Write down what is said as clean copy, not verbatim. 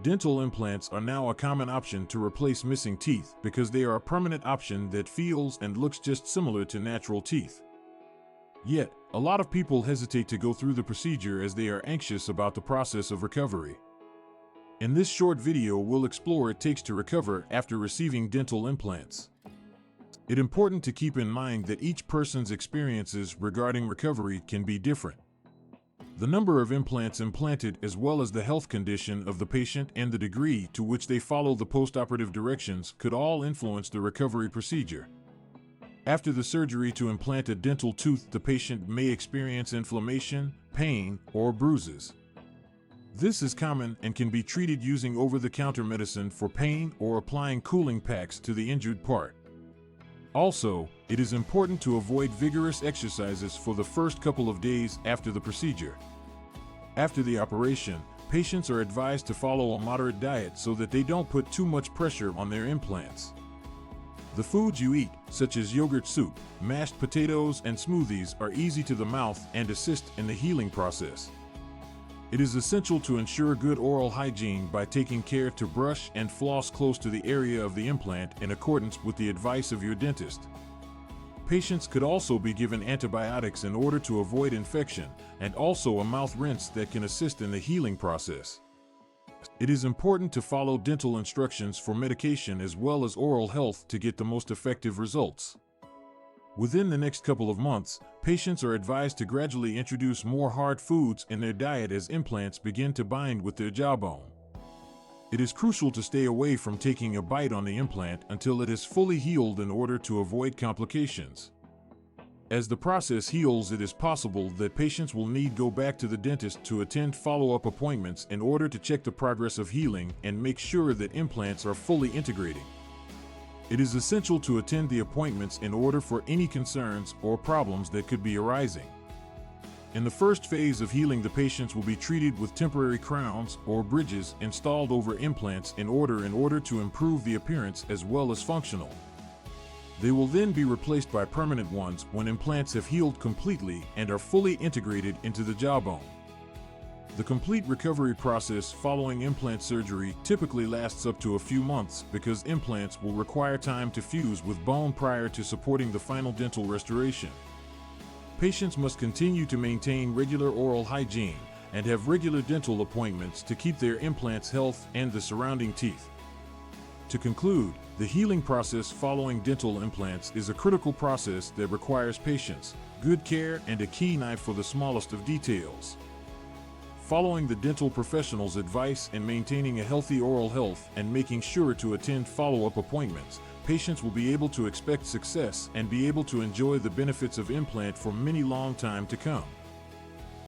Dental implants are now a common option to replace missing teeth because they are a permanent option that feels and looks just similar to natural teeth. Yet, a lot of people hesitate to go through the procedure as they are anxious about the process of recovery. In this short video, we'll explore what it takes to recover after receiving dental implants. It's important to keep in mind that each person's experiences regarding recovery can be different. The number of implants implanted, as well as the health condition of the patient and the degree to which they follow the postoperative directions, could all influence the recovery procedure. After the surgery to implant a dental tooth, the patient may experience inflammation, pain, or bruises. This is common and can be treated using over-the-counter medicine for pain or applying cooling packs to the injured part. Also, it is important to avoid vigorous exercises for the first couple of days after the procedure. After the operation, patients are advised to follow a moderate diet so that they don't put too much pressure on their implants. The foods you eat, such as yogurt soup, mashed potatoes, and smoothies, are easy to the mouth and assist in the healing process. It is essential to ensure good oral hygiene by taking care to brush and floss close to the area of the implant in accordance with the advice of your dentist. Patients could also be given antibiotics in order to avoid infection, and also a mouth rinse that can assist in the healing process. It is important to follow dental instructions for medication as well as oral health to get the most effective results. Within the next couple of months, patients are advised to gradually introduce more hard foods in their diet as implants begin to bind with their jawbone. It is crucial to stay away from taking a bite on the implant until it is fully healed in order to avoid complications. As the process heals, it is possible that patients will need to go back to the dentist to attend follow-up appointments in order to check the progress of healing and make sure that implants are fully integrating. It is essential to attend the appointments in order for any concerns or problems that could be arising. In the first phase of healing, the patients will be treated with temporary crowns or bridges installed over implants in order to improve the appearance as well as functional. They will then be replaced by permanent ones when implants have healed completely and are fully integrated into the jawbone. The complete recovery process following implant surgery typically lasts up to a few months because implants will require time to fuse with bone prior to supporting the final dental restoration. Patients must continue to maintain regular oral hygiene and have regular dental appointments to keep their implants healthy and the surrounding teeth. To conclude, the healing process following dental implants is a critical process that requires patience, good care, and a keen eye for the smallest of details. Following the dental professional's advice and maintaining a healthy oral health and making sure to attend follow-up appointments, patients will be able to expect success and be able to enjoy the benefits of implant for many long time to come.